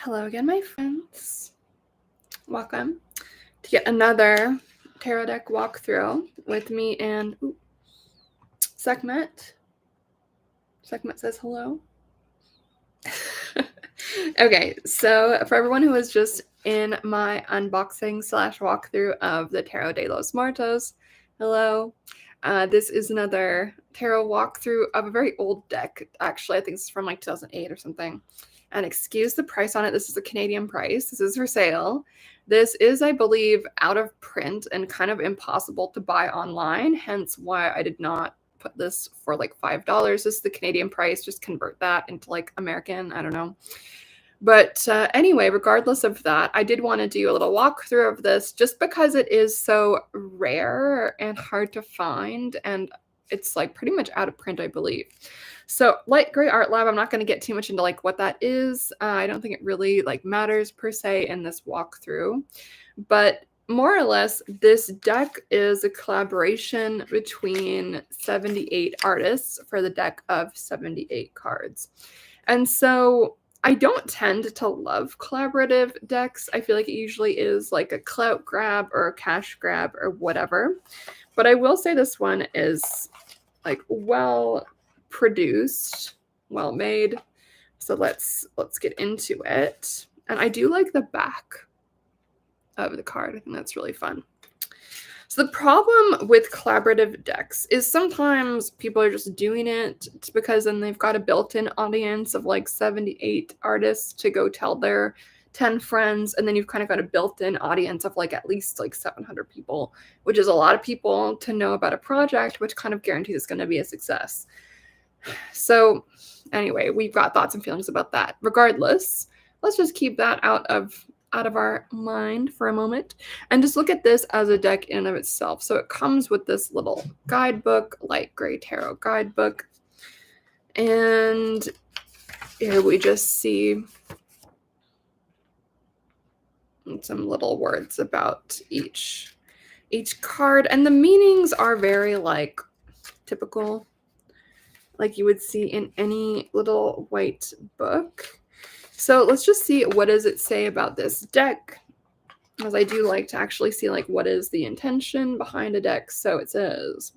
Hello again, my friends. Welcome to yet another tarot deck walkthrough with me and Sekhmet. Sekhmet says hello. Okay, so for everyone who was just in my unboxing / walkthrough of the Tarot de los Muertos, hello. This is another tarot walkthrough of a very old deck. Actually, I think it's from like 2008 or something. And excuse the price on it. This is a Canadian price. This is for sale. This is, I believe, out of print and kind of impossible to buy online, hence why I did not put this for like $5. This is the Canadian price. Just convert that into like American. I don't know. But anyway, regardless of that, I did want to do a little walkthrough of this just because it is so rare and hard to find, and it's like pretty much out of print, I believe. So Light Gray Art Lab, I'm not going to get too much into like what that is. I don't think it really like matters per se in this walkthrough, but more or less, this deck is a collaboration between 78 artists for the deck of 78 cards. And so I don't tend to love collaborative decks. I feel like it usually is like a clout grab or a cash grab or whatever. But I will say this one is like well produced, well made. So let's get into it. And I do like the back of the card. I think that's really fun. So the problem with collaborative decks is sometimes people are just doing it because then they've got a built-in audience of like 78 artists to go tell their 10 friends, and then you've kind of got a built-in audience of like at least like 700 people, which is a lot of people to know about a project, which kind of guarantees it's going to be a success. So anyway, we've got thoughts and feelings about that. Regardless, let's just keep that out of our mind for a moment and just look at this as a deck in and of itself. So it comes with this little guidebook, Light Gray Tarot guidebook. And here we just see some little words about each card. And the meanings are very like typical, like you would see in any little white book. So let's just see, what does it say about this deck? As I do like to actually see like what is the intention behind a deck. So it says,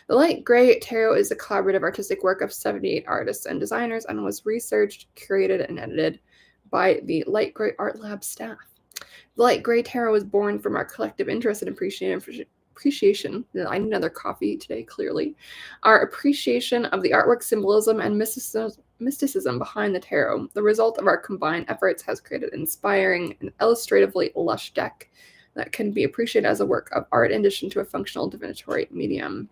the Light Gray Tarot is a collaborative artistic work of 78 artists and designers and was researched, curated, and edited by the Light Gray Art Lab staff. The Light Gray Tarot was born from our collective interest and appreciation. I need another coffee today, clearly. Our appreciation of the artwork, symbolism, and mysticism behind the tarot. The result of our combined efforts has created an inspiring and illustratively lush deck that can be appreciated as a work of art in addition to a functional divinatory medium.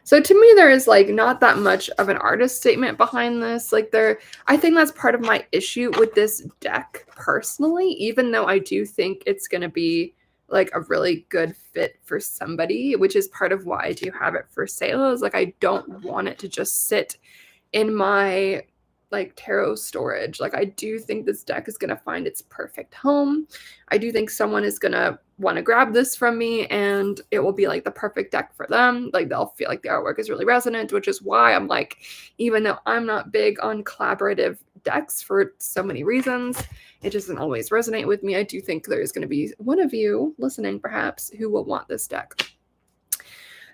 So to me, there is like not that much of an artist statement behind this. Like I think that's part of my issue with this deck personally, even though I do think it's going to be like a really good fit for somebody, which is part of why I do have it for sale. Is like I don't want it to just sit in my like tarot storage. Like I do think this deck is going to find its perfect home. I do think someone is going to want to grab this from me and it will be like the perfect deck for them. Like they'll feel like the artwork is really resonant, which is why I'm like, even though I'm not big on collaborative decks for so many reasons, it doesn't always resonate with me. I do think there's going to be one of you listening perhaps who will want this deck.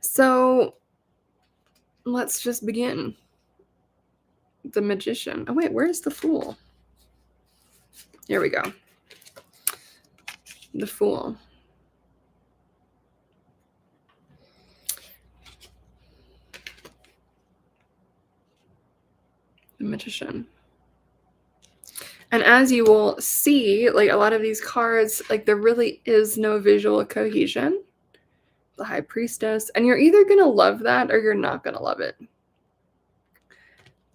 So let's just begin. The Magician. Oh wait, where's the Fool? Here we go. The Fool. The Magician. And as you will see, like a lot of these cards, like there really is no visual cohesion. The High Priestess. And you're either going to love that or you're not going to love it.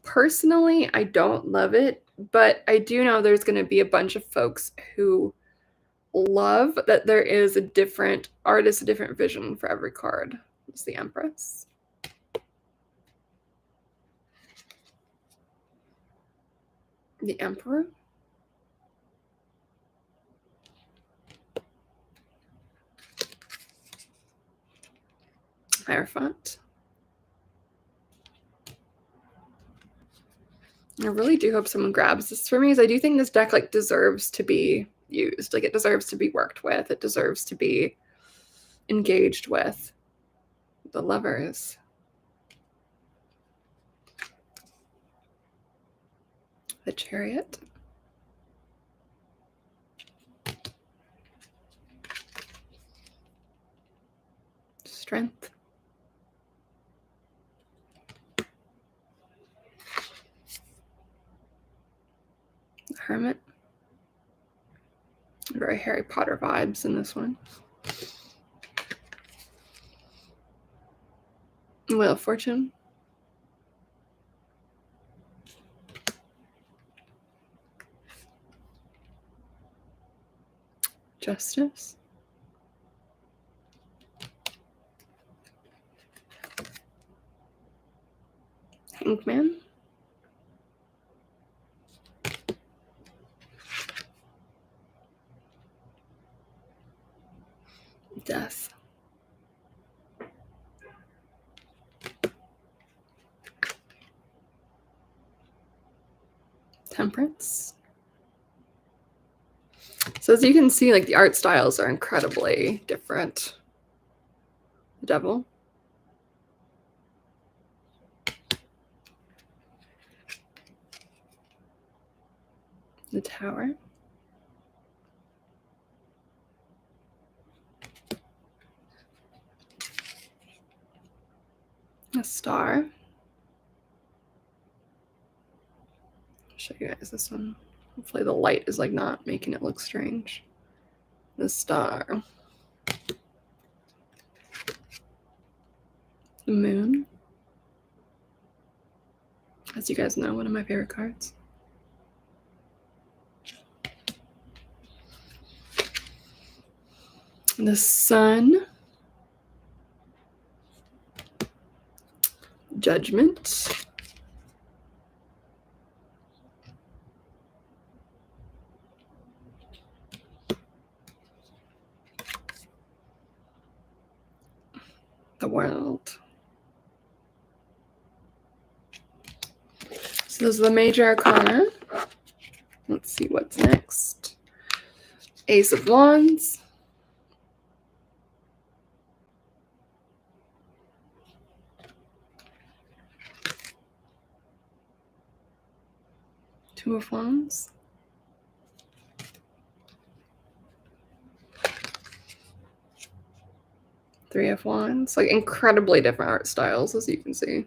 Personally, I don't love it, but I do know there's going to be a bunch of folks who love that there is a different artist, a different vision for every card. It's the Empress. The Emperor. Hierophant. I really do hope someone grabs this for me, because I do think this deck like deserves to be used. Like it deserves to be worked with. It deserves to be engaged with. The Lovers. The Chariot. Strength. The Hermit. Very Harry Potter vibes in this one. Wheel of Fortune. Justice. Hanged Man. Death. Temperance. So as you can see, like the art styles are incredibly different. The Devil. The Tower. A Star. I'll show you guys this one. Hopefully the light is like not making it look strange. The Star. The Moon. As you guys know, one of my favorite cards. The Sun. Judgment. The World. So those are the major arcana. Let's see what's next. Ace of Wands. Two of Wands. Three of Wands. Like incredibly different art styles, as you can see.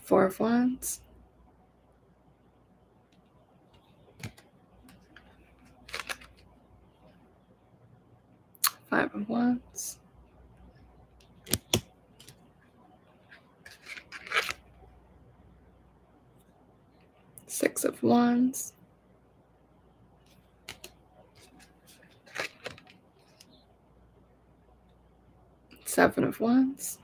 Four of Wands. Five of Wands. Six of Wands. Seven of Wands.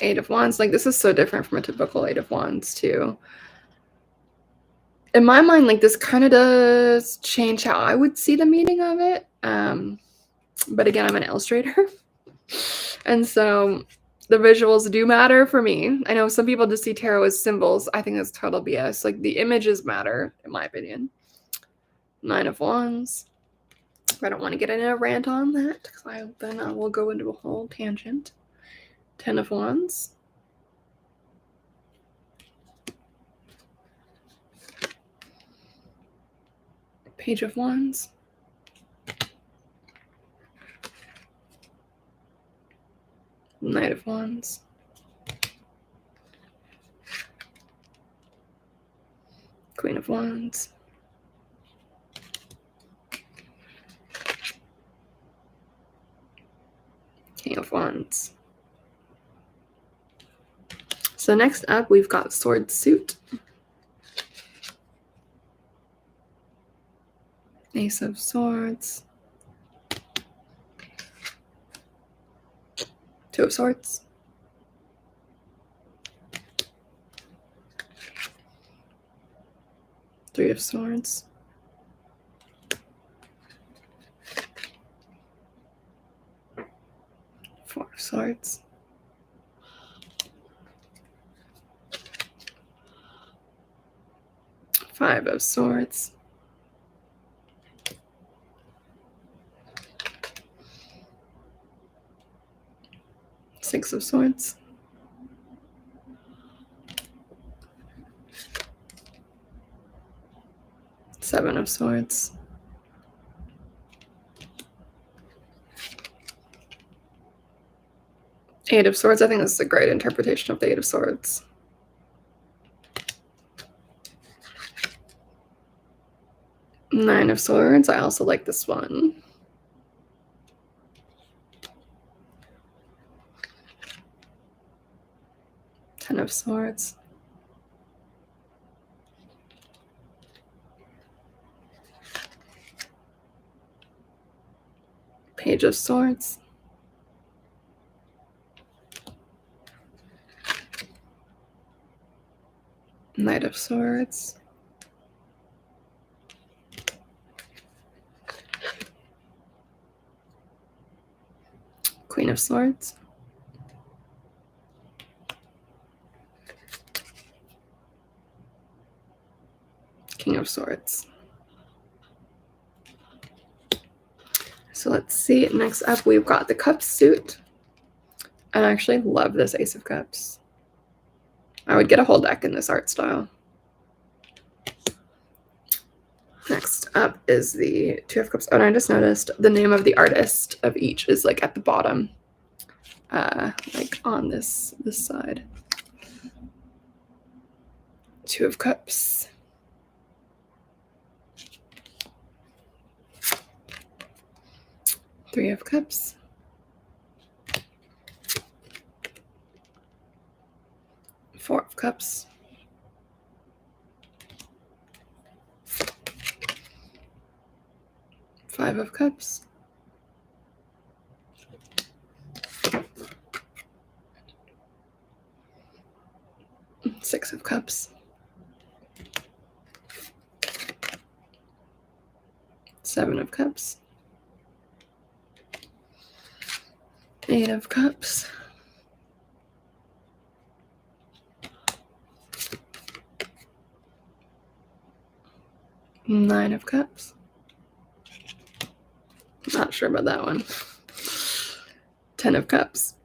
Eight of Wands. Like this is so different from a typical Eight of Wands too. In my mind, like this kind of does change how I would see the meaning of it. But again, I'm an illustrator. And so the visuals do matter for me. I know some people just see tarot as symbols. I think that's total BS. Like the images matter, in my opinion. Nine of Wands. I don't want to get in a rant on that because then I will go into a whole tangent. 10 of Wands. Page of Wands. Knight of Wands. Queen of Wands. King of Wands. So next up, we've got Sword Suit. Ace of Swords. Two of Swords. Three of Swords. Swords. Five of Swords. Six of Swords. Seven of Swords. Eight of Swords. I think this is a great interpretation of the Eight of Swords. Nine of Swords. I also like this one. Ten of Swords. Page of Swords. Knight of Swords. Queen of Swords. King of Swords. So let's see. Next up, we've got the Cups suit. I actually love this Ace of Cups. I would get a whole deck in this art style. Next up is the Two of Cups. Oh, and I just noticed the name of the artist of each is like at the bottom, like on this side. Two of Cups. Three of Cups. Four of Cups. Five of Cups. Six of Cups. Seven of Cups. Eight of Cups. Nine of Cups. Not sure about that one. 10 of Cups.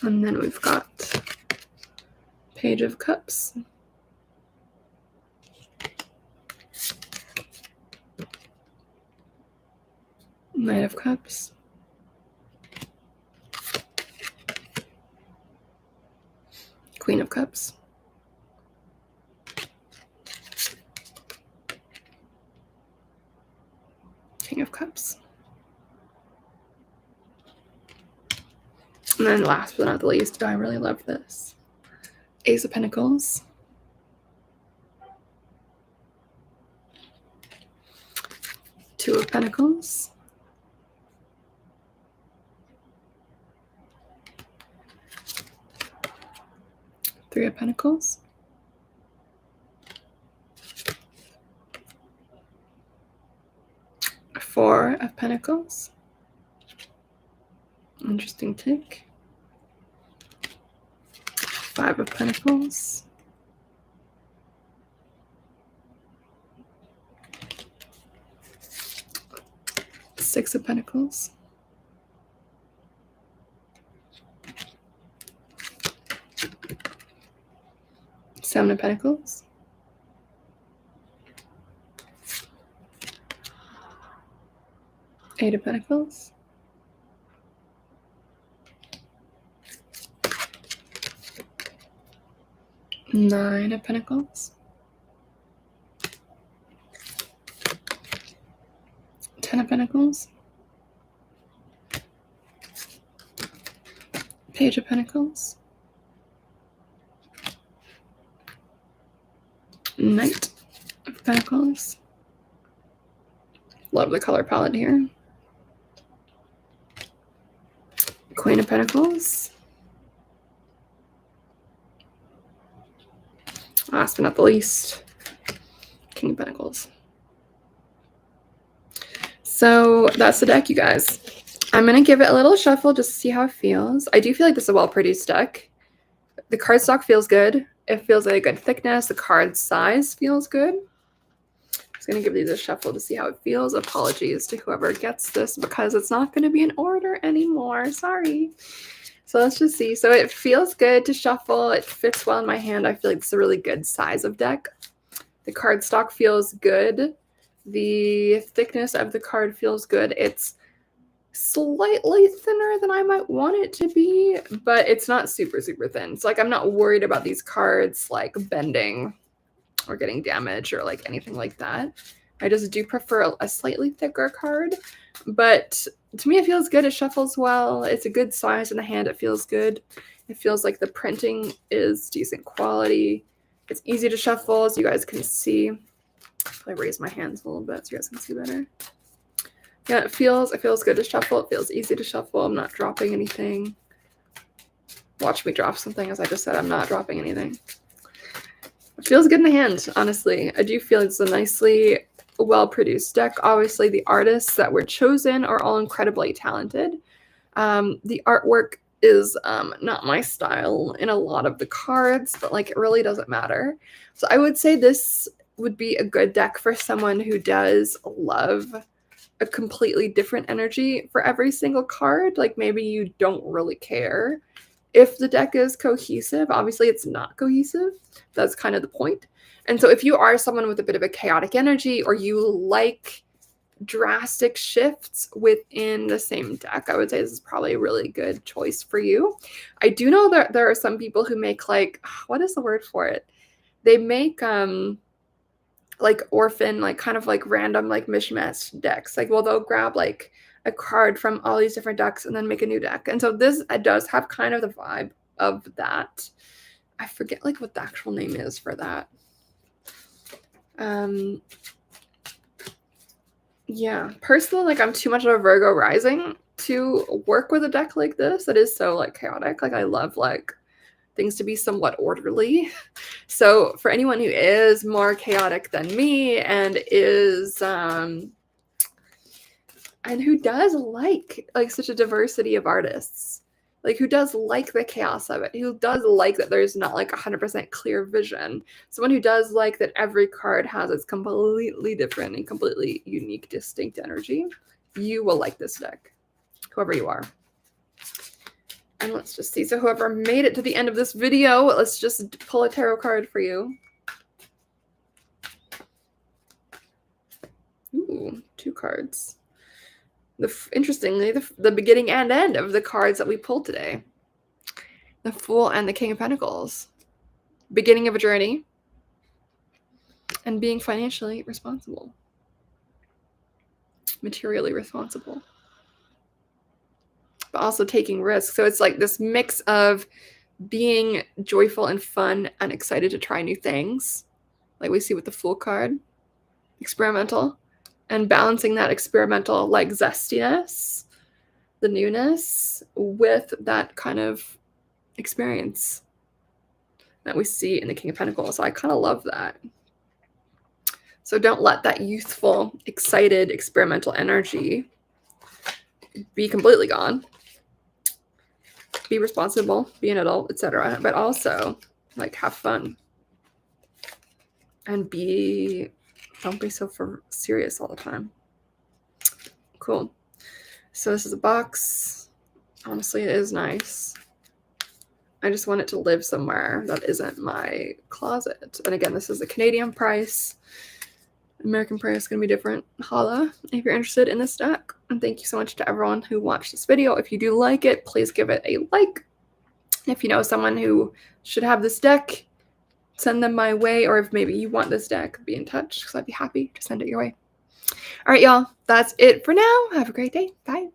And then we've got Page of Cups. Knight of Cups. Queen of Cups. King of Cups. And then last but not the least, I really love this. Ace of Pentacles. Two of Pentacles. Three of Pentacles. Four of Pentacles. Interesting tick. Five of Pentacles. Six of Pentacles. Seven of Pentacles. Eight of Pentacles. Nine of Pentacles. 10 of Pentacles. Page of Pentacles. Knight of Pentacles. Love the color palette here. Queen of Pentacles. Last but not the least, King of Pentacles. So that's the deck, you guys. I'm going to give it a little shuffle just to see how it feels. I do feel like this is a well-produced deck. The cardstock feels good. It feels like a good thickness. The card size feels good. I'm just going to give these a shuffle to see how it feels. Apologies to whoever gets this because it's not going to be in order anymore. Sorry. So let's just see. So it feels good to shuffle. It fits well in my hand. I feel like it's a really good size of deck. The cardstock feels good. The thickness of the card feels good. It's slightly thinner than I might want it to be, but it's not super, super thin. It's like I'm not worried about these cards like bending or getting damaged or like anything like that. I just do prefer a slightly thicker card, but to me it feels good. It shuffles well. It's a good size in the hand. It feels good. It feels like the printing is decent quality. It's easy to shuffle, as you guys can see. I raise my hands a little bit so you guys can see better. Yeah, it feels good to shuffle. It feels easy to shuffle. I'm not dropping anything. Watch me drop something. As I just said, I'm not dropping anything. It feels good in the hand, honestly. I do feel it's a nicely well-produced deck. Obviously, the artists that were chosen are all incredibly talented. The artwork is not my style in a lot of the cards, but like it really doesn't matter. So I would say this would be a good deck for someone who does love a completely different energy for every single card. Like maybe you don't really care if the deck is cohesive. Obviously it's not cohesive. That's kind of the point. And so if you are someone with a bit of a chaotic energy, or you like drastic shifts within the same deck, I would say this is probably a really good choice for you. I do know that there are some people who make like, what is the word for it? They make like orphan, like kind of like random like mishmash decks. Like, well, they'll grab like a card from all these different decks and then make a new deck. And so this does have kind of the vibe of that. I forget like what the actual name is for that. Yeah, personally, like I'm too much of a Virgo rising to work with a deck like this that is so like chaotic. Like I love like things to be somewhat orderly. So for anyone who is more chaotic than me and is and who does like such a diversity of artists, like who does like the chaos of it, who does like that there's not like 100% clear vision, someone who does like that every card has its completely different and completely unique, distinct energy, you will like this deck, whoever you are. And let's just see. So whoever made it to the end of this video, let's just pull a tarot card for you. Ooh, 2 cards. Interestingly, the beginning and end of the cards that we pulled today. The Fool and the King of Pentacles. Beginning of a journey. And being financially responsible. Materially responsible. But also taking risks. So it's like this mix of being joyful and fun and excited to try new things, like we see with the Fool card, experimental, and balancing that experimental like zestiness, the newness, with that kind of experience that we see in the King of Pentacles. So I kind of love that. So don't let that youthful, excited, experimental energy be completely gone. Be responsible, be an adult, etc. But also, like, have fun. And don't be so serious all the time. Cool. So this is a box. Honestly, it is nice. I just want it to live somewhere that isn't my closet. And again, this is the Canadian price. American price is going to be different. Holla if you're interested in this deck. And thank you so much to everyone who watched this video. If you do like it, please give it a like. If you know someone who should have this deck, send them my way. Or if maybe you want this deck, be in touch because I'd be happy to send it your way. All right, y'all. That's it for now. Have a great day. Bye.